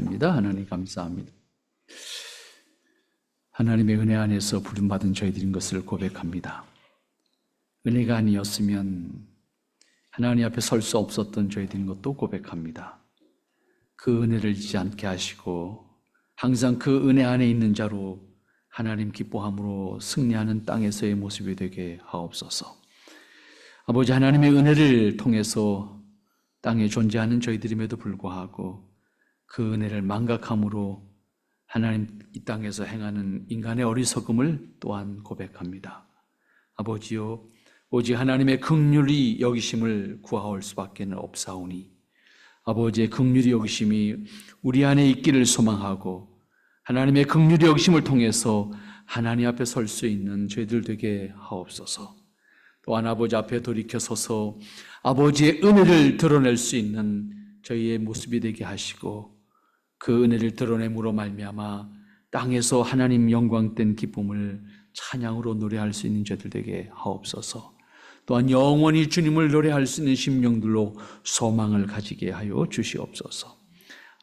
하나님 감사합니다. 하나님의 은혜 안에서 부름받은 저희들인 것을 고백합니다. 은혜가 아니었으면 하나님 앞에 설 수 없었던 저희들인 것도 고백합니다. 그 은혜를 잊지 않게 하시고 항상 그 은혜 안에 있는 자로 하나님 기뻐함으로 승리하는 땅에서의 모습이 되게 하옵소서. 아버지, 하나님의 은혜를 통해서 땅에 존재하는 저희들임에도 불구하고 그 은혜를 망각함으로 하나님 이 땅에서 행하는 인간의 어리석음을 또한 고백합니다. 아버지요, 오직 하나님의 긍휼히 여기심을 구하올 수밖에 없사오니 아버지의 긍휼히 여기심이 우리 안에 있기를 소망하고 하나님의 긍휼히 여기심을 통해서 하나님 앞에 설 수 있는 저희들 되게 하옵소서. 또한 아버지 앞에 돌이켜서서 아버지의 은혜를 드러낼 수 있는 저희의 모습이 되게 하시고 그 은혜를 드러냄으로 말미암아 땅에서 하나님 영광된 기쁨을 찬양으로 노래할 수 있는 저희들 되게 하옵소서. 또한 영원히 주님을 노래할 수 있는 심령들로 소망을 가지게 하여 주시옵소서.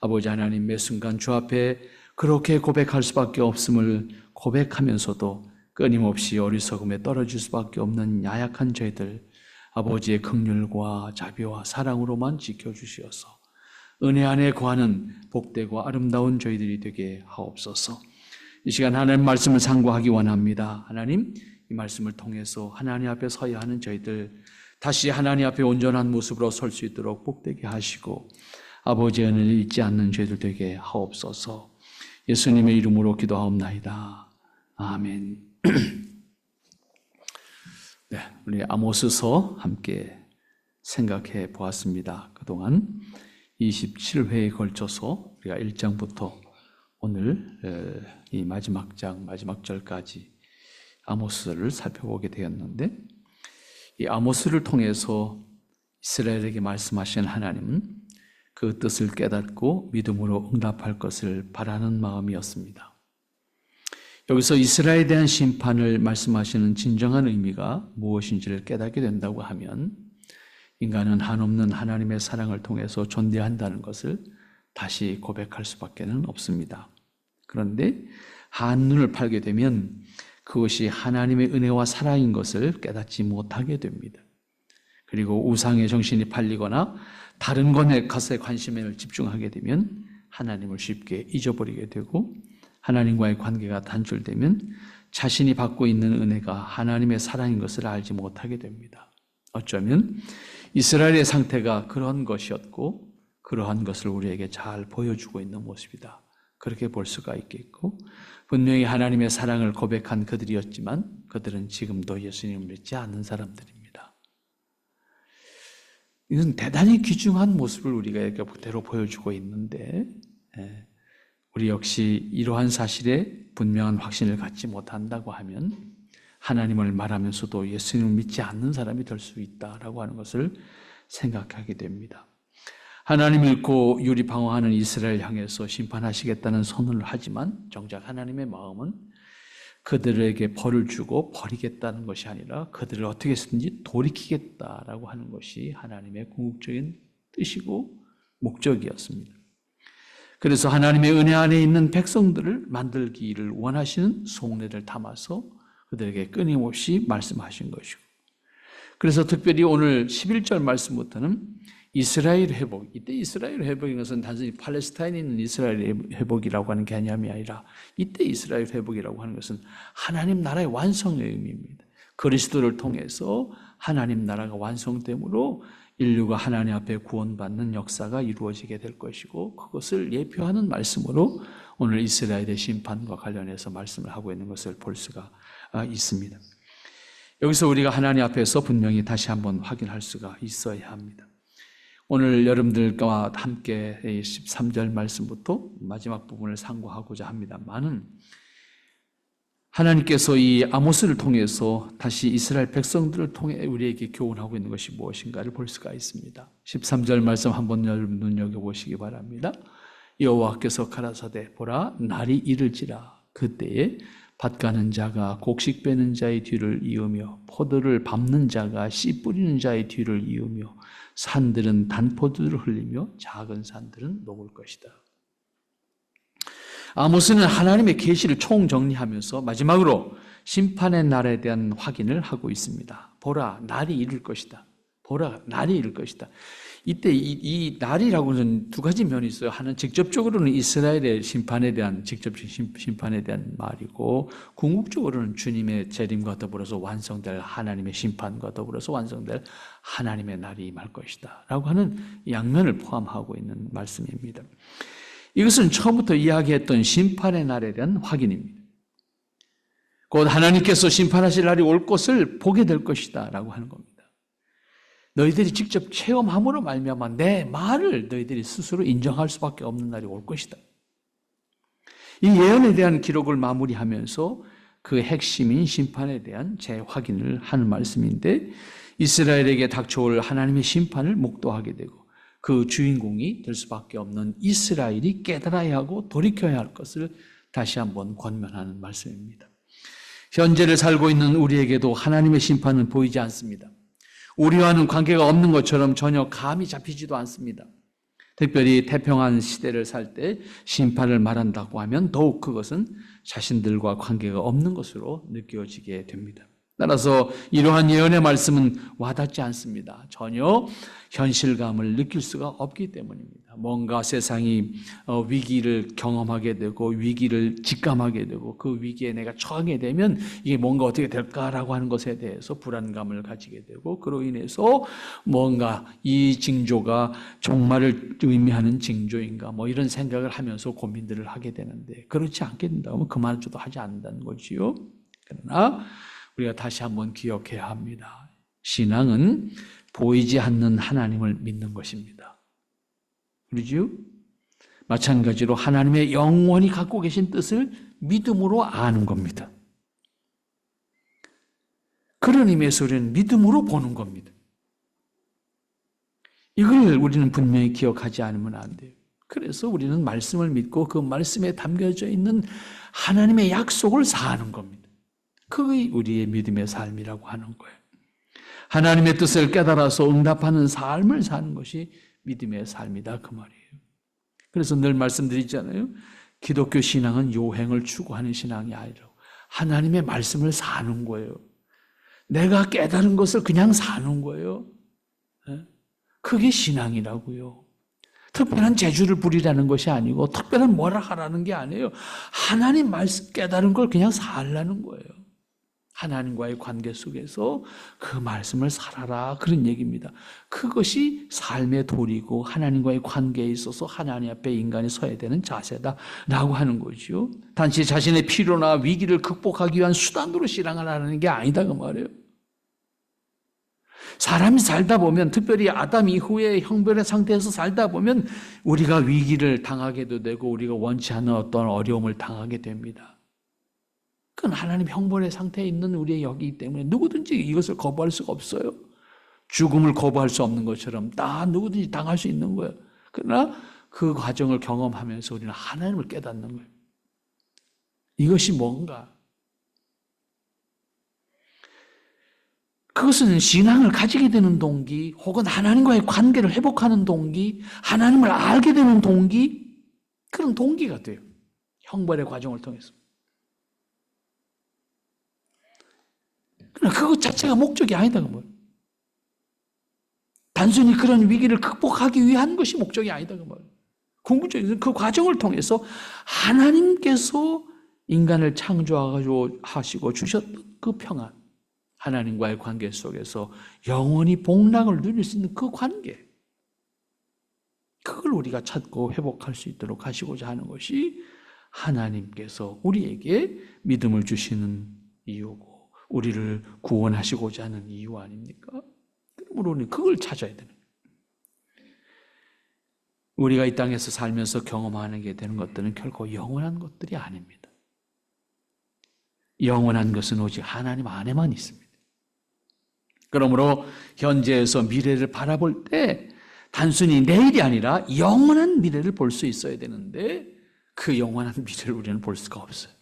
아버지 하나님, 매 순간 주 앞에 그렇게 고백할 수밖에 없음을 고백하면서도 끊임없이 어리석음에 떨어질 수밖에 없는 야약한 저희들, 아버지의 긍휼과 자비와 사랑으로만 지켜주시어서 은혜 안에 거하는 복되고 아름다운 저희들이 되게 하옵소서. 이 시간 하나님 말씀을 상고하기 원합니다. 하나님, 이 말씀을 통해서 하나님 앞에 서야 하는 저희들 다시 하나님 앞에 온전한 모습으로 설 수 있도록 복되게 하시고 아버지의 은혜를 잊지 않는 저희들 되게 하옵소서. 예수님의 이름으로 기도하옵나이다. 아멘. 네, 우리 아모스서 함께 생각해 보았습니다. 그동안 27회에 걸쳐서 우리가 1장부터 오늘 이 마지막 장, 마지막 절까지 아모스를 살펴보게 되었는데, 이 아모스를 통해서 이스라엘에게 말씀하신 하나님은 그 뜻을 깨닫고 믿음으로 응답할 것을 바라는 마음이었습니다. 여기서 이스라엘에 대한 심판을 말씀하시는 진정한 의미가 무엇인지를 깨닫게 된다고 하면 인간은 한없는 하나님의 사랑을 통해서 존재한다는 것을 다시 고백할 수밖에 없습니다. 그런데 한눈을 팔게 되면 그것이 하나님의 은혜와 사랑인 것을 깨닫지 못하게 됩니다. 그리고 우상의 정신이 팔리거나 다른 것에 관심을 집중하게 되면 하나님을 쉽게 잊어버리게 되고 하나님과의 관계가 단절되면 자신이 받고 있는 은혜가 하나님의 사랑인 것을 알지 못하게 됩니다. 어쩌면 이스라엘의 상태가 그런 것이었고 그러한 것을 우리에게 잘 보여주고 있는 모습이다. 그렇게 볼 수가 있겠고, 분명히 하나님의 사랑을 고백한 그들이었지만 그들은 지금도 예수님을 믿지 않는 사람들입니다. 이건 대단히 귀중한 모습을 우리가 그대로 보여주고 있는데 우리 역시 이러한 사실에 분명한 확신을 갖지 못한다고 하면 하나님을 말하면서도 예수님을 믿지 않는 사람이 될 수 있다라고 하는 것을 생각하게 됩니다. 하나님을 잃고 유리방황하는 이스라엘 향해서 심판하시겠다는 선언을 하지만 정작 하나님의 마음은 그들에게 벌을 주고 버리겠다는 것이 아니라 그들을 어떻게 해서든지 돌이키겠다라고 하는 것이 하나님의 궁극적인 뜻이고 목적이었습니다. 그래서 하나님의 은혜 안에 있는 백성들을 만들기를 원하시는 속내를 담아서 그들에게 끊임없이 말씀하신 것이고, 그래서 특별히 오늘 11절 말씀부터는 이스라엘 회복, 이때 이스라엘 회복인 것은 단순히 팔레스타인에 있는 이스라엘 회복이라고 하는 개념이 아니라 이때 이스라엘 회복이라고 하는 것은 하나님 나라의 완성의 의미입니다. 그리스도를 통해서 하나님 나라가 완성됨으로 인류가 하나님 앞에 구원받는 역사가 이루어지게 될 것이고, 그것을 예표하는 말씀으로 오늘 이스라엘의 심판과 관련해서 말씀을 하고 있는 것을 볼 수가 있습니다. 여기서 우리가 하나님 앞에서 분명히 다시 한번 확인할 수가 있어야 합니다. 오늘 여러분들과 함께 13절 말씀부터 마지막 부분을 상고하고자 합니다만은, 하나님께서 이 아모스를 통해서 다시 이스라엘 백성들을 통해 우리에게 교훈하고 있는 것이 무엇인가를 볼 수가 있습니다. 13절 말씀 한번 여러분 눈여겨보시기 바랍니다. 여호와께서 가라사대 보라 날이 이를지라 그때에 밭 가는 자가 곡식 빼는 자의 뒤를 이으며 포도를 밟는 자가 씨 뿌리는 자의 뒤를 이으며 산들은 단포도를 흘리며 작은 산들은 녹을 것이다. 아모스는 하나님의 계시를 총정리하면서 마지막으로 심판의 날에 대한 확인을 하고 있습니다. 보라, 날이 이를 것이다. 보라, 날이 이를 것이다. 이때 이 날이라고는 두 가지 면이 있어요. 하나는 직접적으로는 이스라엘의 심판에 대한 직접적인 심판에 대한 말이고, 궁극적으로는 주님의 재림과 더불어서 완성될 하나님의 심판과 더불어서 완성될 하나님의 날이 임할 것이다 라고 하는 양면을 포함하고 있는 말씀입니다. 이것은 처음부터 이야기했던 심판의 날에 대한 확인입니다. 곧 하나님께서 심판하실 날이 올 것을 보게 될 것이다 라고 하는 겁니다. 너희들이 직접 체험함으로 말미암아 내 말을 너희들이 스스로 인정할 수밖에 없는 날이 올 것이다. 이 예언에 대한 기록을 마무리하면서 그 핵심인 심판에 대한 재확인을 하는 말씀인데, 이스라엘에게 닥쳐올 하나님의 심판을 목도하게 되고 그 주인공이 될 수밖에 없는 이스라엘이 깨달아야 하고 돌이켜야 할 것을 다시 한번 권면하는 말씀입니다. 현재를 살고 있는 우리에게도 하나님의 심판은 보이지 않습니다. 우리와는 관계가 없는 것처럼 전혀 감이 잡히지도 않습니다. 특별히 태평한 시대를 살 때 심판을 말한다고 하면 더욱 그것은 자신들과 관계가 없는 것으로 느껴지게 됩니다. 따라서 이러한 예언의 말씀은 와닿지 않습니다. 전혀 현실감을 느낄 수가 없기 때문입니다. 뭔가 세상이 위기를 경험하게 되고 위기를 직감하게 되고 그 위기에 내가 처하게 되면 이게 뭔가 어떻게 될까라고 하는 것에 대해서 불안감을 가지게 되고, 그로 인해서 뭔가 이 징조가 종말을 의미하는 징조인가 뭐 이런 생각을 하면서 고민들을 하게 되는데, 그렇지 않게 된다면 그만두도 하지 않는다는 거지요. 그러나 우리가 다시 한번 기억해야 합니다. 신앙은 보이지 않는 하나님을 믿는 것입니다. 그렇죠? 마찬가지로 하나님의 영원히 갖고 계신 뜻을 믿음으로 아는 겁니다. 그런 의미에서 우리는 믿음으로 보는 겁니다. 이걸 우리는 분명히 기억하지 않으면 안 돼요. 그래서 우리는 말씀을 믿고 그 말씀에 담겨져 있는 하나님의 약속을 사는 겁니다. 그게 우리의 믿음의 삶이라고 하는 거예요. 하나님의 뜻을 깨달아서 응답하는 삶을 사는 것이 믿음의 삶이다 그 말이에요. 그래서 늘 말씀드리잖아요. 기독교 신앙은 요행을 추구하는 신앙이 아니라 하나님의 말씀을 사는 거예요. 내가 깨달은 것을 그냥 사는 거예요. 그게 신앙이라고요. 특별한 재주를 부리라는 것이 아니고 특별한 뭐라 하라는 게 아니에요. 하나님 말씀 깨달은 걸 그냥 살라는 거예요. 하나님과의 관계 속에서 그 말씀을 살아라, 그런 얘기입니다. 그것이 삶의 도리고 하나님과의 관계에 있어서 하나님 앞에 인간이 서야 되는 자세다라고 하는 거죠. 단지 자신의 필요나 위기를 극복하기 위한 수단으로 신앙을 하는 게 아니다 그 말이에요. 사람이 살다 보면, 특별히 아담 이후의 형벌의 상태에서 살다 보면 우리가 위기를 당하게도 되고 우리가 원치 않는 어떤 어려움을 당하게 됩니다. 그건 하나님 형벌의 상태에 있는 우리의 역이기 때문에 누구든지 이것을 거부할 수가 없어요. 죽음을 거부할 수 없는 것처럼 다 누구든지 당할 수 있는 거예요. 그러나 그 과정을 경험하면서 우리는 하나님을 깨닫는 거예요. 이것이 뭔가? 그것은 신앙을 가지게 되는 동기, 혹은 하나님과의 관계를 회복하는 동기, 하나님을 알게 되는 동기, 그런 동기가 돼요. 형벌의 과정을 통해서. 그러나 그것 자체가 목적이 아니다 그 말이에요. 단순히 그런 위기를 극복하기 위한 것이 목적이 아니다 그 말이에요. 궁극적인 그 과정을 통해서 하나님께서 인간을 창조하시고 주셨던 그 평안, 하나님과의 관계 속에서 영원히 복락을 누릴 수 있는 그 관계, 그걸 우리가 찾고 회복할 수 있도록 하시고자 하는 것이 하나님께서 우리에게 믿음을 주시는 이유고 우리를 구원하시고자 하는 이유 아닙니까? 그러므로 우리는 그걸 찾아야 되는 거예요. 우리가 이 땅에서 살면서 경험하는 게 되는 것들은 결코 영원한 것들이 아닙니다. 영원한 것은 오직 하나님 안에만 있습니다. 그러므로 현재에서 미래를 바라볼 때 단순히 내일이 아니라 영원한 미래를 볼 수 있어야 되는데 그 영원한 미래를 우리는 볼 수가 없어요.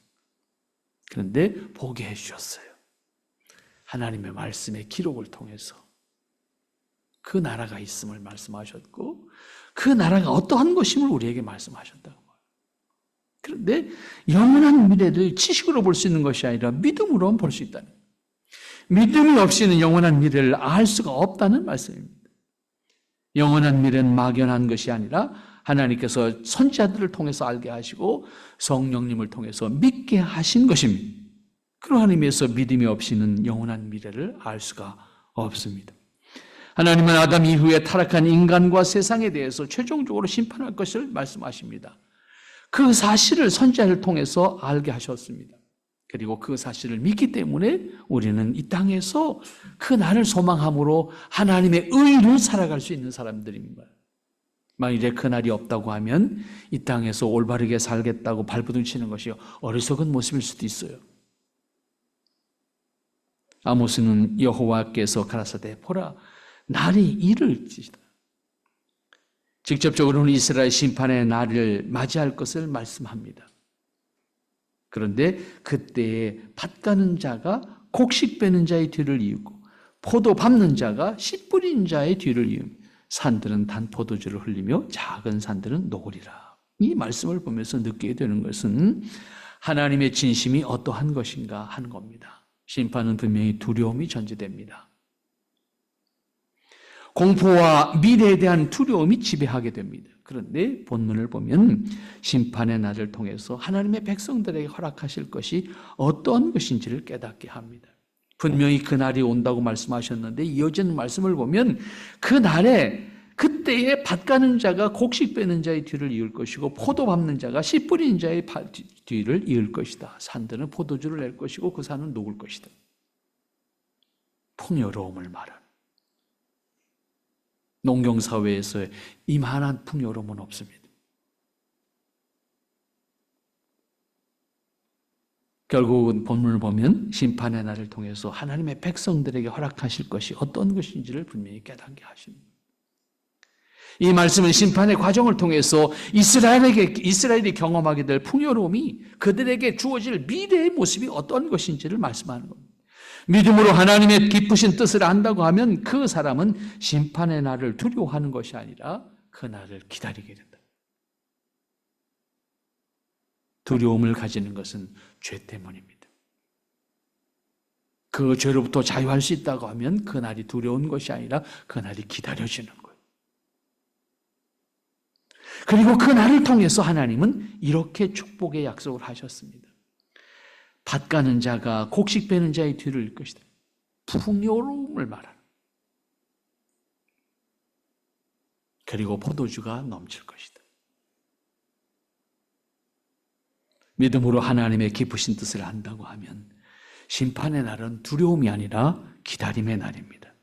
그런데 보게 해주셨어요. 하나님의 말씀의 기록을 통해서 그 나라가 있음을 말씀하셨고 그 나라가 어떠한 것임을 우리에게 말씀하셨다고. 그런데 영원한 미래를 지식으로 볼 수 있는 것이 아니라 믿음으로 볼 수 있다는 거예요. 믿음이 없이는 영원한 미래를 알 수가 없다는 말씀입니다. 영원한 미래는 막연한 것이 아니라 하나님께서 선지자들을 통해서 알게 하시고 성령님을 통해서 믿게 하신 것입니다. 그러한 의미에서 믿음이 없이는 영원한 미래를 알 수가 없습니다. 하나님은 아담 이후에 타락한 인간과 세상에 대해서 최종적으로 심판할 것을 말씀하십니다. 그 사실을 선지자를 통해서 알게 하셨습니다. 그리고 그 사실을 믿기 때문에 우리는 이 땅에서 그 날을 소망함으로 하나님의 의를 살아갈 수 있는 사람들입니다. 만일에 그 날이 없다고 하면 이 땅에서 올바르게 살겠다고 발버둥 치는 것이 어리석은 모습일 수도 있어요. 아모스는 여호와께서 가라사대 보라 날이 이를지다. 직접적으로는 이스라엘 심판의 날을 맞이할 것을 말씀합니다. 그런데 그때에 밭 가는 자가 곡식 빼는 자의 뒤를 이으고 포도 밟는 자가 씨 뿌리는 자의 뒤를 이으며 산들은 단 포도주를 흘리며 작은 산들은 녹으리라. 이 말씀을 보면서 느끼게 되는 것은 하나님의 진심이 어떠한 것인가 하는 겁니다. 심판은 분명히 두려움이 전제됩니다. 공포와 미래에 대한 두려움이 지배하게 됩니다. 그런데 본문을 보면 심판의 날을 통해서 하나님의 백성들에게 허락하실 것이 어떤 것인지를 깨닫게 합니다. 분명히 그 날이 온다고 말씀하셨는데 이어지는 말씀을 보면 그 날에 그때에 밭 가는 자가 곡식 빼는 자의 뒤를 이을 것이고 포도 밟는 자가 씨 뿌리는 자의 뒤를 이을 것이다. 산들은 포도주를 낼 것이고 그 산은 녹을 것이다. 풍요로움을 말하는 농경사회에서 이만한 풍요로움은 없습니다. 결국은 본문을 보면 심판의 날을 통해서 하나님의 백성들에게 허락하실 것이 어떤 것인지를 분명히 깨닫게 하십니다. 이 말씀은 심판의 과정을 통해서 이스라엘이 경험하게 될 풍요로움이 그들에게 주어질 미래의 모습이 어떤 것인지를 말씀하는 겁니다. 믿음으로 하나님의 기쁘신 뜻을 안다고 하면 그 사람은 심판의 날을 두려워하는 것이 아니라 그 날을 기다리게 된다. 두려움을 가지는 것은 죄 때문입니다. 그 죄로부터 자유할 수 있다고 하면 그 날이 두려운 것이 아니라 그 날이 기다려지는 거예요. 그리고 그 날을 통해서 하나님은 이렇게 축복의 약속을 하셨습니다. 밭 가는 자가 곡식 빼는 자의 뒤를 이을 것이다. 풍요로움을 말하는. 그리고 포도주가 넘칠 것이다. 믿음으로 하나님의 기쁘신 뜻을 한다고 하면 심판의 날은 두려움이 아니라 기다림의 날입니다.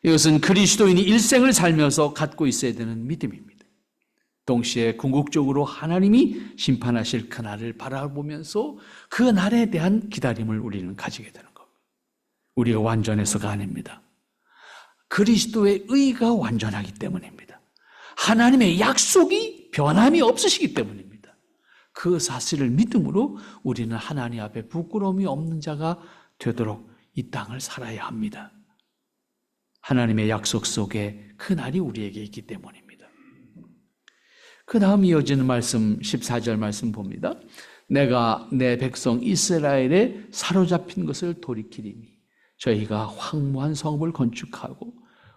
이것은 그리스도인이 일생을 살면서 갖고 있어야 되는 믿음입니다. 동시에 궁극적으로 하나님이 심판하실 그날을 바라보면서 그 날에 대한 기다림을 우리는 가지게 되는 겁니다. 우리가 완전해서가 아닙니다. 그리스도의 의가 완전하기 때문입니다. 하나님의 약속이 변함이 없으시기 때문입니다. 그 사실을 믿음으로 우리는 하나님 앞에 부끄러움이 없는 자가 되도록 이 땅을 살아야 합니다. 하나님의 약속 속에 그 날이 우리에게 있기 때문입니다. 그 다음 이어지는 말씀 14절 말씀 봅니다. 내가 내 백성 이스라엘에 사로잡힌 것을 돌이키리니 저희가 황무한 성읍을 건축하고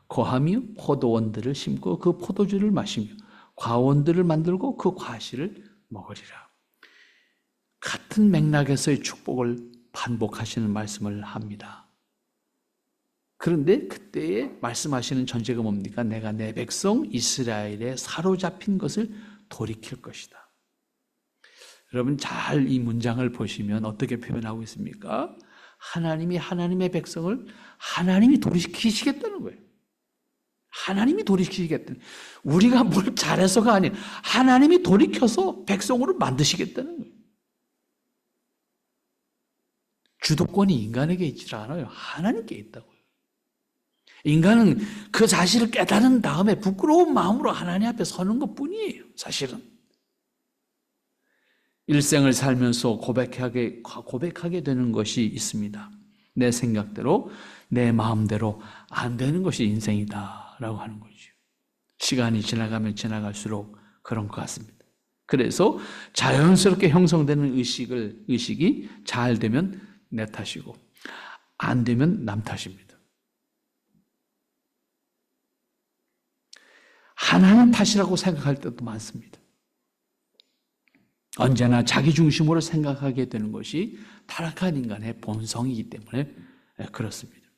거하며 포도원들을 심고 그 포도주를 마시며 과원들을 만들고 그 과실을 먹으리라. 같은 맥락에서의 축복을 반복하시는 말씀을 합니다. 그런데 그때에 말씀하시는 전제가 뭡니까? 내가 내 백성 이스라엘에 사로잡힌 것을 돌이킬 것이다. 여러분 잘 이 문장을 보시면 어떻게 표현하고 있습니까? 하나님이 하나님의 백성을 하나님이 돌이키시겠다는 거예요. 하나님이 돌이키시겠다는 거예요. 우리가 뭘 잘해서가 아니에요. 하나님이 돌이켜서 백성으로 만드시겠다는 거예요. 주도권이 인간에게 있지 않아요. 하나님께 있다고요. 인간은 그 사실을 깨달은 다음에 부끄러운 마음으로 하나님 앞에 서는 것뿐이에요. 사실은. 일생을 살면서 고백하게 되는 것이 있습니다. 내 생각대로, 내 마음대로 안 되는 것이 인생이다 라고 하는 거죠. 시간이 지나가면 지나갈수록 그런 것 같습니다. 그래서 자연스럽게 형성되는 의식이 잘 되면 내 탓이고 안 되면 남 탓입니다. 하나님 탓이라고 생각할 때도 많습니다. 언제나 자기 중심으로 생각하게 되는 것이 타락한 인간의 본성이기 때문에 그렇습니다.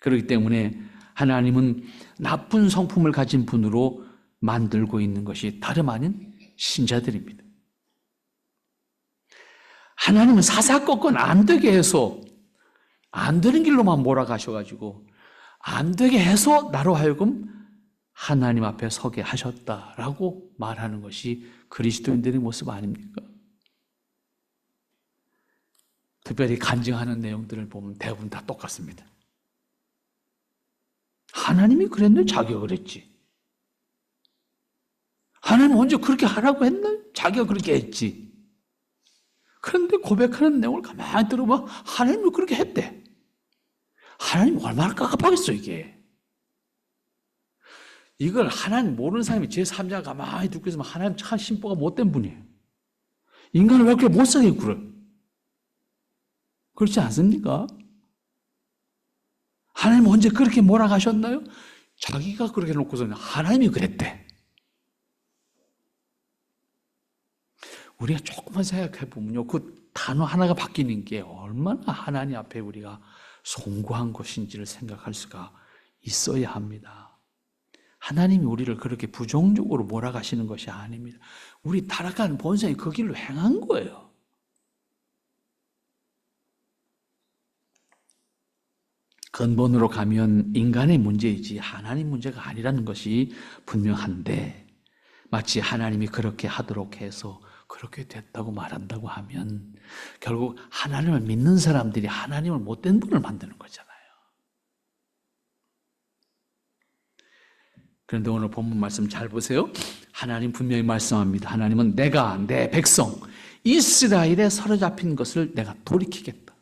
그렇기 때문에 하나님은 나쁜 성품을 가진 분으로 만들고 있는 것이 다름 아닌 신자들입니다. 하나님은 사사건건 안 되게 해서 안 되는 길로만 몰아가셔가지고 안 되게 해서 나로 하여금 하나님 앞에 서게 하셨다라고 말하는 것이 그리스도인들의 모습 아닙니까? 특별히 간증하는 내용들을 보면 대부분 다 똑같습니다. 하나님이 그랬네? 자기가 그랬지. 하나님 언제 그렇게 하라고 했나? 자기가 그렇게 했지. 그런데 고백하는 내용을 가만히 들어보면 하나님이 그렇게 했대. 하나님 얼마나 깝깝하겠어 이게. 이걸 하나님 모르는 사람이 제3자가 가만히 듣고 있으면 하나님 참 심보가 못된 분이에요. 인간을 왜 그렇게 못사게 굴어요? 그렇지 않습니까? 하나님 언제 그렇게 몰아가셨나요? 자기가 그렇게 놓고서는 하나님이 그랬대. 우리가 조금만 생각해 보면요, 그 단어 하나가 바뀌는 게 얼마나 하나님 앞에 우리가 송구한 것인지를 생각할 수가 있어야 합니다. 하나님이 우리를 그렇게 부정적으로 몰아가시는 것이 아닙니다. 우리 타락한 본성이 그 길로 행한 거예요. 근본으로 가면 인간의 문제이지 하나님 문제가 아니라는 것이 분명한데, 마치 하나님이 그렇게 하도록 해서 그렇게 됐다고 말한다고 하면 결국 하나님을 믿는 사람들이 하나님을 못된 분을 만드는 거잖아요. 그런데 오늘 본문 말씀 잘 보세요. 하나님 분명히 말씀합니다. 하나님은 내가 내 백성 이스라엘에 사로잡힌 것을 내가 돌이키겠다.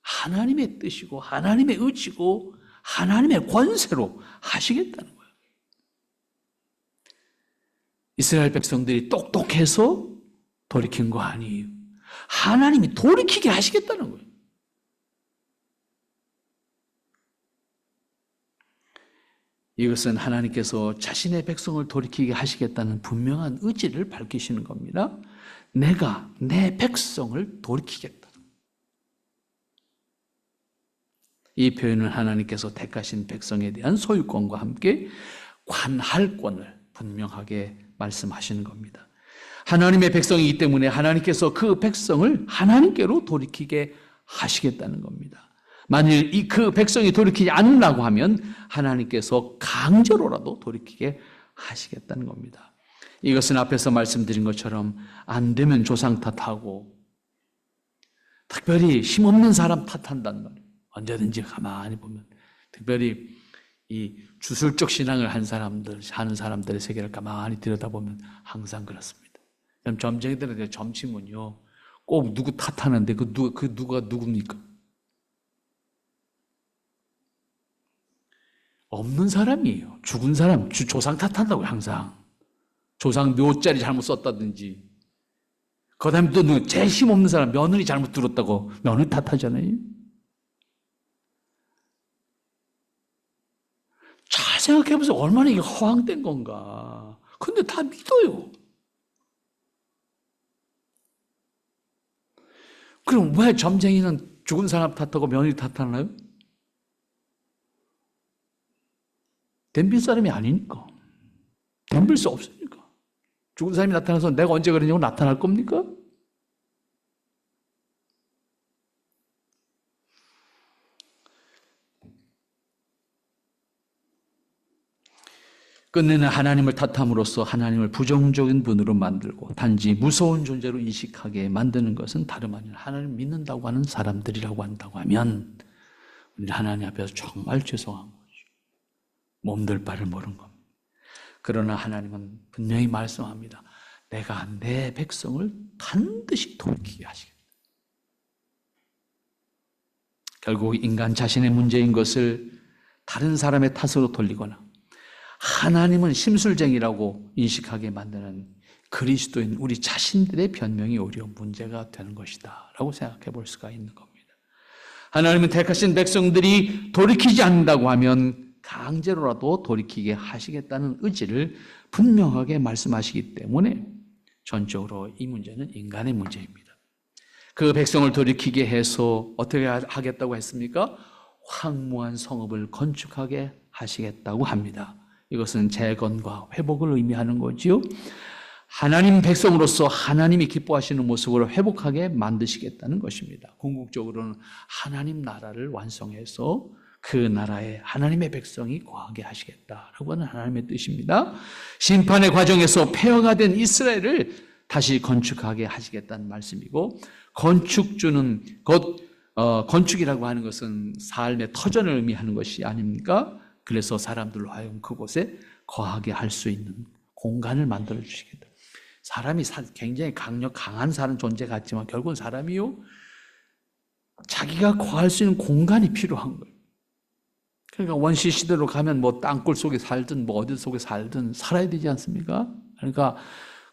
하나님의 뜻이고 하나님의 의지고 하나님의 권세로 하시겠다는 거예요. 이스라엘 백성들이 똑똑해서 돌이킨 거 아니에요. 하나님이 돌이키게 하시겠다는 거예요. 이것은 하나님께서 자신의 백성을 돌이키게 하시겠다는 분명한 의지를 밝히시는 겁니다. 내가 내 백성을 돌이키겠다. 이 표현은 하나님께서 택하신 백성에 대한 소유권과 함께 관할권을 분명하게 말씀하시는 겁니다. 하나님의 백성이기 때문에 하나님께서 그 백성을 하나님께로 돌이키게 하시겠다는 겁니다. 만일 그 백성이 돌이키지 않으려고 하면 하나님께서 강제로라도 돌이키게 하시겠다는 겁니다. 이것은 앞에서 말씀드린 것처럼 안 되면 조상 탓하고 특별히 힘없는 사람 탓한단 말이에요. 언제든지 가만히 보면 특별히 이 주술적 신앙을 하는 사람들의 세계를 가만히 들여다보면 항상 그렇습니다. 점쟁이들한테 점치면요 꼭 누구 탓하는데 그 누가 누굽니까? 없는 사람이에요. 죽은 사람, 조상 탓한다고요, 항상. 조상 묘자리 잘못 썼다든지. 그 다음에 또 제일 힘없는 사람, 며느리 잘못 들었다고 며느리 탓하잖아요. 잘 생각해보세요. 얼마나 이게 허황된 건가. 근데 다 믿어요. 그럼 왜 점쟁이는 죽은 사람 탓하고 며느리 탓하나요? 덤빌 사람이 아니니까. 덤빌 수 없으니까. 죽은 사람이 나타나서 내가 언제 그러냐고 나타날 겁니까? 끝내는 하나님을 탓함으로써 하나님을 부정적인 분으로 만들고 단지 무서운 존재로 인식하게 만드는 것은 다름 아닌 하나님을 믿는다고 하는 사람들이라고 한다고 하면 우리는 하나님 앞에서 정말 죄송한 거죠. 몸둘 바를 모르는 겁니다. 그러나 하나님은 분명히 말씀합니다. 내가 내 백성을 반드시 돌이키게 하시겠다. 결국 인간 자신의 문제인 것을 다른 사람의 탓으로 돌리거나 하나님은 심술쟁이라고 인식하게 만드는 그리스도인 우리 자신들의 변명이 오히려 문제가 되는 것이다 라고 생각해 볼 수가 있는 겁니다. 하나님은 택하신 백성들이 돌이키지 않는다고 하면 강제로라도 돌이키게 하시겠다는 의지를 분명하게 말씀하시기 때문에 전적으로 이 문제는 인간의 문제입니다. 그 백성을 돌이키게 해서 어떻게 하겠다고 했습니까? 황무한 성읍을 건축하게 하시겠다고 합니다. 이것은 재건과 회복을 의미하는 거지요. 하나님 백성으로서 하나님이 기뻐하시는 모습으로 회복하게 만드시겠다는 것입니다. 궁극적으로는 하나님 나라를 완성해서 그 나라에 하나님의 백성이 거하게 하시겠다라고 하는 하나님의 뜻입니다. 심판의 과정에서 폐허가 된 이스라엘을 다시 건축하게 하시겠다는 말씀이고, 건축주는 건축이라고 하는 것은 삶의 터전을 의미하는 것이 아닙니까? 그래서 사람들로 하여금 그곳에 거하게 할 수 있는 공간을 만들어 주시겠다. 사람이 굉장히 강한 사람 존재 같지만 결국은 사람이요, 자기가 거할 수 있는 공간이 필요한 거예요. 그러니까 원시 시대로 가면 뭐 땅굴 속에 살든 뭐 어디 속에 살든 살아야 되지 않습니까? 그러니까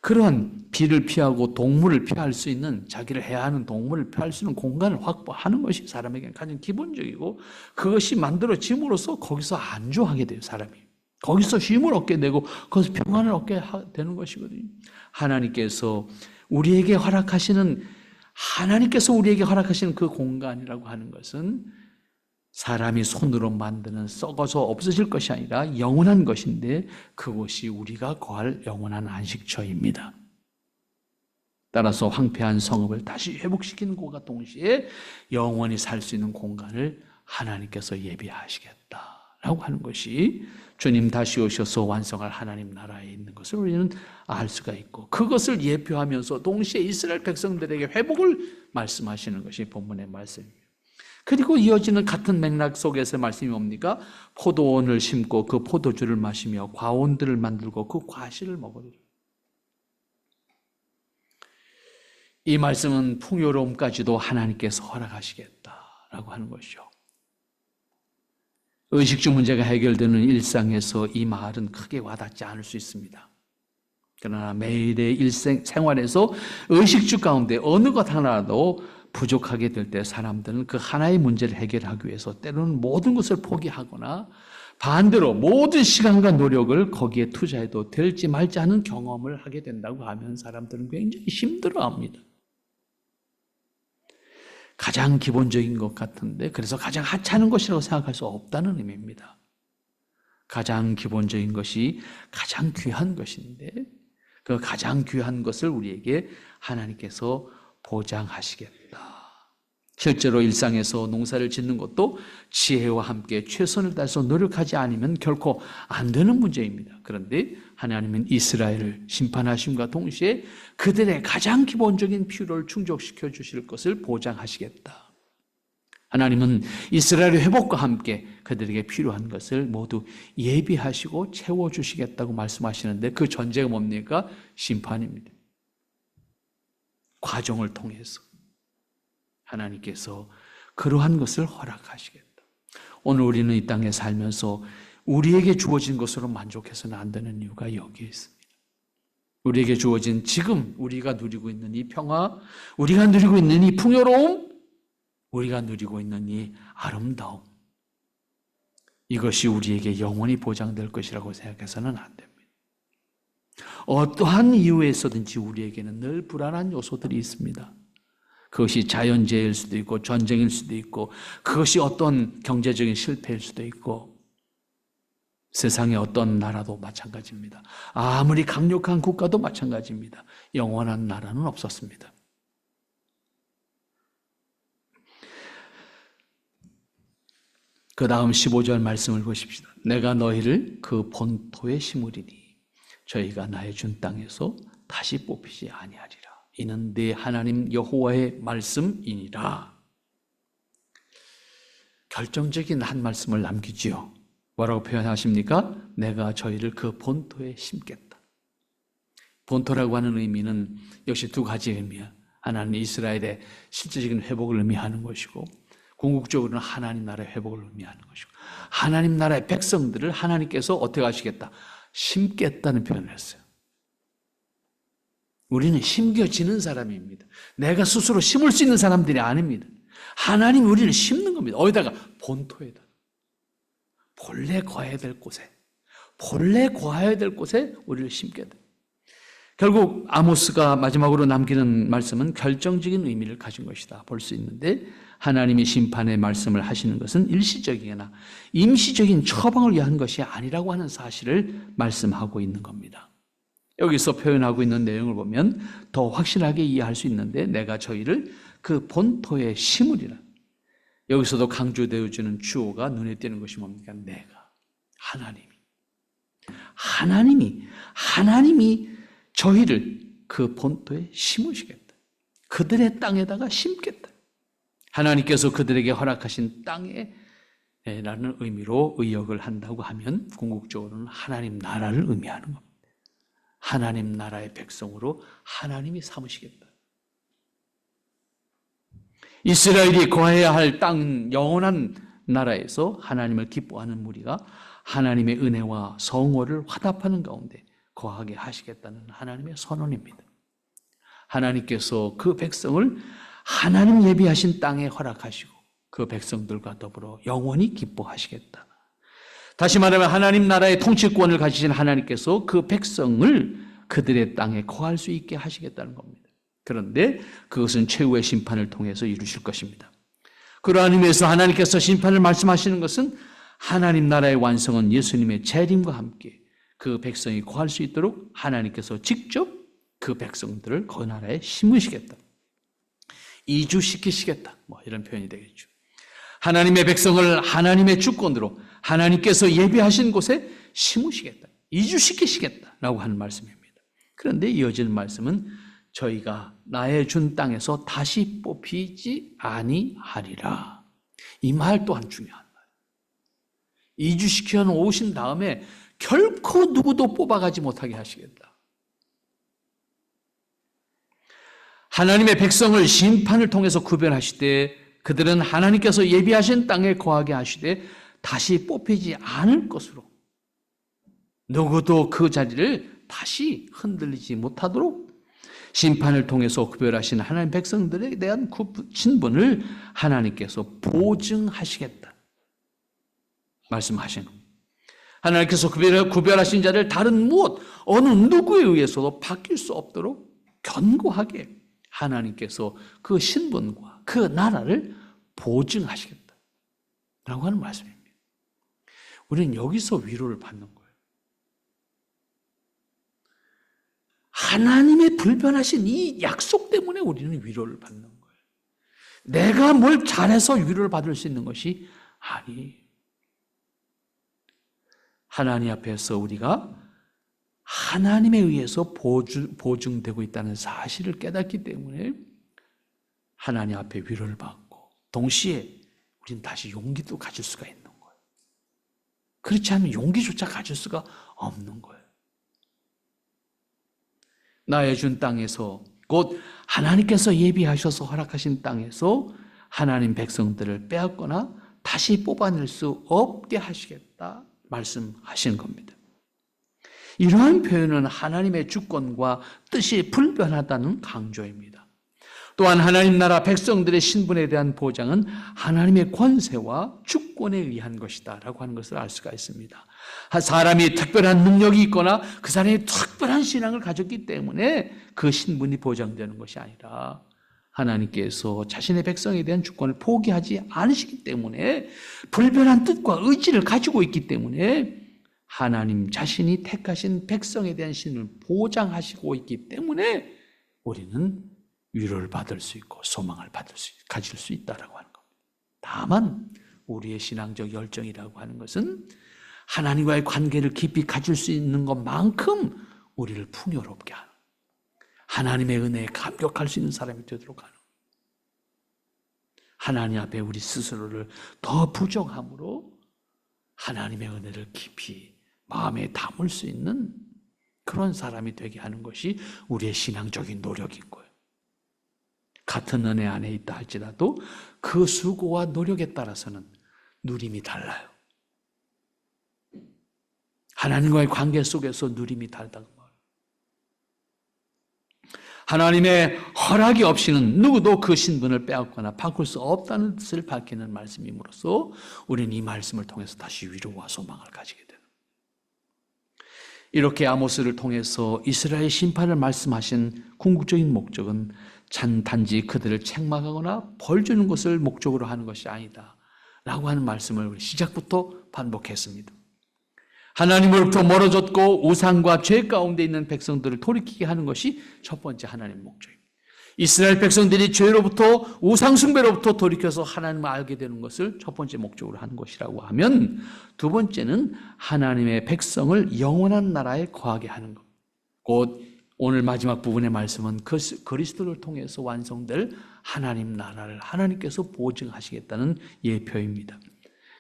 그런 비를 피하고 동물을 피할 수 있는, 자기를 해하는 동물을 피할 수 있는 공간을 확보하는 것이 사람에게 가장 기본적이고, 그것이 만들어짐으로써 거기서 안주하게 돼요. 사람이 거기서 쉼을 얻게 되고 거기서 평안을 얻게 되는 것이거든요. 하나님께서 우리에게 허락하시는 그 공간이라고 하는 것은 사람이 손으로 만드는 썩어서 없어질 것이 아니라 영원한 것인데, 그것이 우리가 거할 영원한 안식처입니다. 따라서 황폐한 성읍을 다시 회복시키는 것과 동시에 영원히 살 수 있는 공간을 하나님께서 예비하시겠다라고 하는 것이 주님 다시 오셔서 완성할 하나님 나라에 있는 것을 우리는 알 수가 있고, 그것을 예표하면서 동시에 이스라엘 백성들에게 회복을 말씀하시는 것이 본문의 말씀입니다. 그리고 이어지는 같은 맥락 속에서 말씀이 뭡니까? 포도원을 심고 그 포도주를 마시며 과원들을 만들고 그 과실을 먹으리라. 이 말씀은 풍요로움까지도 하나님께서 허락하시겠다라고 하는 것이죠. 의식주 문제가 해결되는 일상에서 이 말은 크게 와닿지 않을 수 있습니다. 그러나 매일의 생활에서 의식주 가운데 어느 것 하나라도 부족하게 될 때 사람들은 그 하나의 문제를 해결하기 위해서 때로는 모든 것을 포기하거나 반대로 모든 시간과 노력을 거기에 투자해도 될지 말지 하는 경험을 하게 된다고 하면 사람들은 굉장히 힘들어합니다. 가장 기본적인 것 같은데, 그래서 가장 하찮은 것이라고 생각할 수 없다는 의미입니다. 가장 기본적인 것이 가장 귀한 것인데, 그 가장 귀한 것을 우리에게 하나님께서 보장하시겠다. 실제로 일상에서 농사를 짓는 것도 지혜와 함께 최선을 다해서 노력하지 않으면 결코 안 되는 문제입니다. 그런데 하나님은 이스라엘을 심판하심과 동시에 그들의 가장 기본적인 필요를 충족시켜 주실 것을 보장하시겠다. 하나님은 이스라엘의 회복과 함께 그들에게 필요한 것을 모두 예비하시고 채워주시겠다고 말씀하시는데, 그 전제가 뭡니까? 심판입니다. 과정을 통해서 하나님께서 그러한 것을 허락하시겠다. 오늘 우리는 이 땅에 살면서 우리에게 주어진 것으로 만족해서는 안 되는 이유가 여기에 있습니다. 우리에게 주어진 지금 우리가 누리고 있는 이 평화, 우리가 누리고 있는 이 풍요로움, 우리가 누리고 있는 이 아름다움, 이것이 우리에게 영원히 보장될 것이라고 생각해서는 안 됩니다. 어떠한 이유에서든지 우리에게는 늘 불안한 요소들이 있습니다. 그것이 자연재해일 수도 있고 전쟁일 수도 있고, 그것이 어떤 경제적인 실패일 수도 있고, 세상의 어떤 나라도 마찬가지입니다. 아무리 강력한 국가도 마찬가지입니다. 영원한 나라는 없었습니다. 그 다음 15절 말씀을 보십시다. 내가 너희를 그 본토에 심으리니 저희가 나의 준 땅에서 다시 뽑히지 아니하리라. 이는 네 하나님 여호와의 말씀이니라. 결정적인 한 말씀을 남기지요. 뭐라고 표현하십니까? 내가 저희를 그 본토에 심겠다. 본토라고 하는 의미는 역시 두 가지 의미야. 하나는 이스라엘의 실질적인 회복을 의미하는 것이고, 궁극적으로는 하나님 나라의 회복을 의미하는 것이고, 하나님 나라의 백성들을 하나님께서 어떻게 하시겠다? 심겠다는 표현을 했어요. 우리는 심겨지는 사람입니다. 내가 스스로 심을 수 있는 사람들이 아닙니다. 하나님이 우리를 심는 겁니다. 어디다가? 본토에다. 본래 거해야 될 곳에. 본래 거해야 될 곳에 우리를 심게 돼. 결국 아모스가 마지막으로 남기는 말씀은 결정적인 의미를 가진 것이다 볼 수 있는데, 하나님이 심판의 말씀을 하시는 것은 일시적이거나 임시적인 처방을 위한 것이 아니라고 하는 사실을 말씀하고 있는 겁니다. 여기서 표현하고 있는 내용을 보면 더 확실하게 이해할 수 있는데, 내가 저희를 그 본토에 심으리라. 여기서도 강조되어지는 주어가 눈에 띄는 것이 뭡니까? 내가, 하나님이 저희를 그 본토에 심으시겠다. 그들의 땅에다가 심겠다. 하나님께서 그들에게 허락하신 땅에 라는 의미로 의역을 한다고 하면 궁극적으로는 하나님 나라를 의미하는 겁니다. 하나님 나라의 백성으로 하나님이 삼으시겠다. 이스라엘이 거해야 할 땅, 영원한 나라에서 하나님을 기뻐하는 무리가 하나님의 은혜와 성호를 화답하는 가운데 거하게 하시겠다는 하나님의 선언입니다. 하나님께서 그 백성을 하나님 예비하신 땅에 허락하시고 그 백성들과 더불어 영원히 기뻐하시겠다. 다시 말하면 하나님 나라의 통치권을 가지신 하나님께서 그 백성을 그들의 땅에 거할 수 있게 하시겠다는 겁니다. 그런데 그것은 최후의 심판을 통해서 이루실 것입니다. 그러한 의미에서 하나님께서 심판을 말씀하시는 것은 하나님 나라의 완성은 예수님의 재림과 함께 그 백성이 거할 수 있도록 하나님께서 직접 그 백성들을 그 나라에 심으시겠다. 이주시키시겠다. 이런 표현이 되겠죠. 하나님의 백성을 하나님의 주권으로 하나님께서 예비하신 곳에 심으시겠다. 이주시키시겠다라고 하는 말씀입니다. 그런데 이어지는 말씀은 저희가 나의 준 땅에서 다시 뽑히지 아니하리라. 이 말 또한 중요한 말이에요. 이주시켜 오신 다음에 결코 누구도 뽑아가지 못하게 하시겠다. 하나님의 백성을 심판을 통해서 구별하시되 그들은 하나님께서 예비하신 땅에 거하게 하시되 다시 뽑히지 않을 것으로 누구도 그 자리를 다시 흔들리지 못하도록 심판을 통해서 구별하신 하나님 백성들에 대한 신분을 하나님께서 보증하시겠다 말씀하시는 겁니다. 하나님께서 구별하신 자를 다른 무엇, 어느 누구에 의해서도 바뀔 수 없도록 견고하게 하나님께서 그 신분과 그 나라를 보증하시겠다 라고 하는 말씀입니다. 우리는 여기서 위로를 받는 거예요. 하나님의 불변하신 이 약속 때문에 우리는 위로를 받는 거예요. 내가 뭘 잘해서 위로를 받을 수 있는 것이 아니에요. 하나님 앞에서 우리가 하나님에 의해서 보증되고 있다는 사실을 깨닫기 때문에 하나님 앞에 위로를 받고 동시에 우리는 다시 용기도 가질 수가 있는 거예요. 그렇지 않으면 용기조차 가질 수가 없는 거예요. 나의 준 땅에서 곧 하나님께서 예비하셔서 허락하신 땅에서 하나님 백성들을 빼앗거나 다시 뽑아낼 수 없게 하시겠다 말씀하시는 겁니다. 이러한 표현은 하나님의 주권과 뜻이 불변하다는 강조입니다. 또한 하나님 나라 백성들의 신분에 대한 보장은 하나님의 권세와 주권에 의한 것이다 라고 하는 것을 알 수가 있습니다. 사람이 특별한 능력이 있거나 그 사람이 특별한 신앙을 가졌기 때문에 그 신분이 보장되는 것이 아니라 하나님께서 자신의 백성에 대한 주권을 포기하지 않으시기 때문에 불변한 뜻과 의지를 가지고 있기 때문에 하나님 자신이 택하신 백성에 대한 신을 보장하시고 있기 때문에 우리는 위로를 받을 수 있고 소망을 가질 수 있다라고 하는 겁니다. 다만 우리의 신앙적 열정이라고 하는 것은 하나님과의 관계를 깊이 가질 수 있는 것만큼 우리를 풍요롭게 하는, 하나님의 은혜에 감격할 수 있는 사람이 되도록 하는, 하나님 앞에 우리 스스로를 더 부정함으로 하나님의 은혜를 깊이 마음에 담을 수 있는 그런 사람이 되게 하는 것이 우리의 신앙적인 노력인 거예요. 같은 은혜 안에 있다 할지라도 그 수고와 노력에 따라서는 누림이 달라요. 하나님과의 관계 속에서 누림이 다르다고 말해요. 하나님의 허락이 없이는 누구도 그 신분을 빼앗거나 바꿀 수 없다는 뜻을 밝히는 말씀임으로써 우리는 이 말씀을 통해서 다시 위로와 소망을 가지게 되는, 이렇게 아모스를 통해서 이스라엘 심판을 말씀하신 궁극적인 목적은 단지 그들을 책망하거나 벌 주는 것을 목적으로 하는 것이 아니다 라고 하는 말씀을 우리 시작부터 반복했습니다. 하나님으로부터 멀어졌고 우상과 죄 가운데 있는 백성들을 돌이키게 하는 것이 첫 번째 하나님의 목적입니다. 이스라엘 백성들이 죄로부터 우상 숭배로부터 돌이켜서 하나님을 알게 되는 것을 첫 번째 목적으로 하는 것이라고 하면, 두 번째는 하나님의 백성을 영원한 나라에 거하게 하는 것. 곧 오늘 마지막 부분의 말씀은 그리스도를 통해서 완성될 하나님 나라를 하나님께서 보증하시겠다는 예표입니다.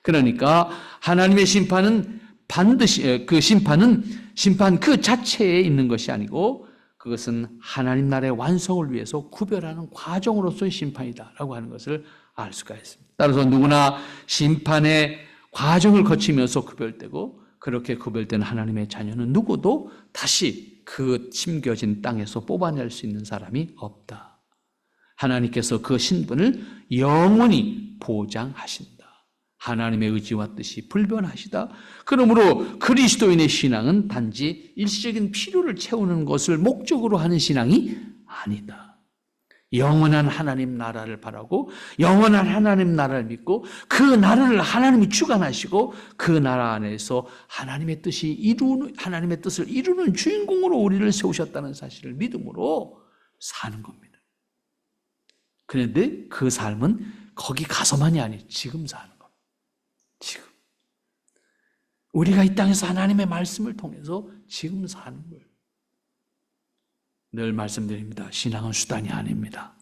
그러니까 하나님의 심판은 반드시 심판 그 자체에 있는 것이 아니고 그것은 하나님 나라의 완성을 위해서 구별하는 과정으로서의 심판이다라고 하는 것을 알 수가 있습니다. 따라서 누구나 심판의 과정을 거치면서 구별되고, 그렇게 구별된 하나님의 자녀는 누구도 다시 그 심겨진 땅에서 뽑아낼 수 있는 사람이 없다. 하나님께서 그 신분을 영원히 보장하신다. 하나님의 의지와 뜻이 불변하시다. 그러므로 그리스도인의 신앙은 단지 일시적인 필요를 채우는 것을 목적으로 하는 신앙이 아니다. 영원한 하나님 나라를 바라고 영원한 하나님 나라를 믿고 그 나라를 하나님이 주관하시고 그 나라 안에서 하나님의 뜻을 이루는 주인공으로 우리를 세우셨다는 사실을 믿음으로 사는 겁니다. 그런데 그 삶은 거기 가서만이 아니 지금 사는 겁니다. 지금 우리가 이 땅에서 하나님의 말씀을 통해서 지금 사는 거예요. 늘 말씀드립니다. 신앙은 수단이 아닙니다.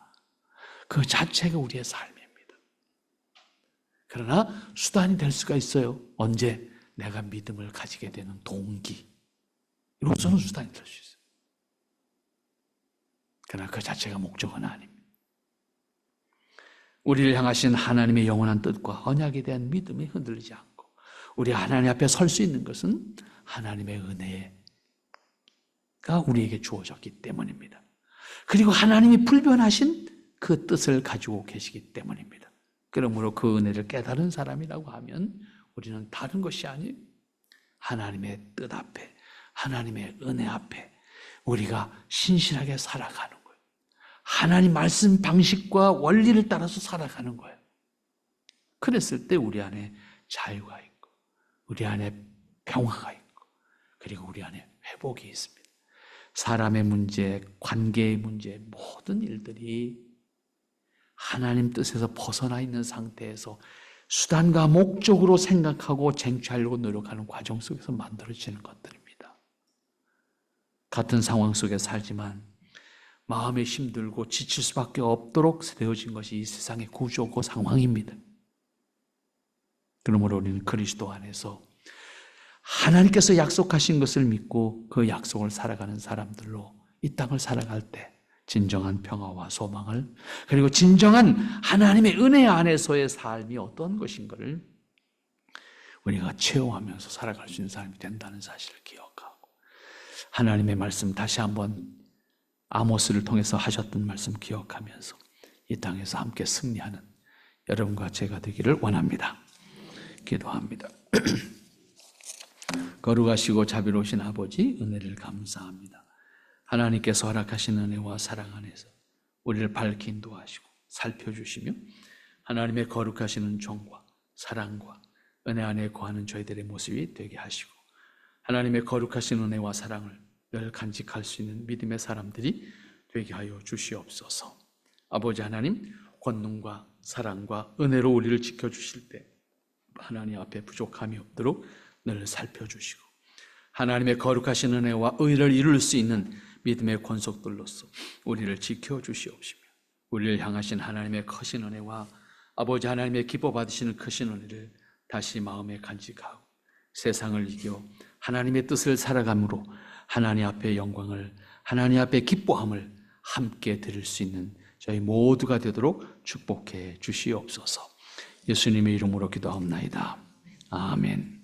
그 자체가 우리의 삶입니다. 그러나 수단이 될 수가 있어요. 언제? 내가 믿음을 가지게 되는 동기, 이로서는 수단이 될 수 있어요. 그러나 그 자체가 목적은 아닙니다. 우리를 향하신 하나님의 영원한 뜻과 언약에 대한 믿음이 흔들리지 않고 우리 하나님 앞에 설 수 있는 것은 하나님의 은혜가 우리에게 주어졌기 때문입니다. 그리고 하나님이 불변하신 그 뜻을 가지고 계시기 때문입니다. 그러므로 그 은혜를 깨달은 사람이라고 하면 우리는 다른 것이 아니에요. 하나님의 뜻 앞에, 하나님의 은혜 앞에 우리가 신실하게 살아가는 거예요. 하나님 말씀 방식과 원리를 따라서 살아가는 거예요. 그랬을 때 우리 안에 자유가 있고 우리 안에 평화가 있고 그리고 우리 안에 회복이 있습니다. 사람의 문제, 관계의 문제, 모든 일들이 하나님 뜻에서 벗어나 있는 상태에서 수단과 목적으로 생각하고 쟁취하려고 노력하는 과정 속에서 만들어지는 것들입니다. 같은 상황 속에 살지만 마음이 힘들고 지칠 수밖에 없도록 되어진 것이 이 세상의 구조고 상황입니다. 그러므로 우리는 그리스도 안에서 하나님께서 약속하신 것을 믿고 그 약속을 살아가는 사람들로 이 땅을 살아갈 때 진정한 평화와 소망을, 그리고 진정한 하나님의 은혜 안에서의 삶이 어떤 것인가를 우리가 체험하면서 살아갈 수 있는 사람이 된다는 사실을 기억하고, 하나님의 말씀 다시 한번 아모스를 통해서 하셨던 말씀 기억하면서 이 땅에서 함께 승리하는 여러분과 제가 되기를 원합니다. 기도합니다. 거룩하시고 자비로우신 아버지, 은혜를 감사합니다. 하나님께서 허락하신 은혜와 사랑 안에서 우리를 밝히 인도하시고 살펴주시며 하나님의 거룩하신 은총과 사랑과 은혜 안에 거하는 저희들의 모습이 되게 하시고, 하나님의 거룩하신 은혜와 사랑을 늘 간직할 수 있는 믿음의 사람들이 되게 하여 주시옵소서. 아버지 하나님, 권능과 사랑과 은혜로 우리를 지켜주실 때 하나님 앞에 부족함이 없도록 늘 살펴주시고, 하나님의 거룩하신 은혜와 의를 이룰 수 있는 믿음의 권속들로서 우리를 지켜주시옵시며, 우리를 향하신 하나님의 크신 은혜와 아버지 하나님의 기뻐 받으시는 크신 은혜를 다시 마음에 간직하고 세상을 이겨 하나님의 뜻을 살아감으로 하나님 앞에 영광을, 하나님 앞에 기뻐함을 함께 드릴 수 있는 저희 모두가 되도록 축복해 주시옵소서. 예수님의 이름으로 기도하옵나이다. 아멘.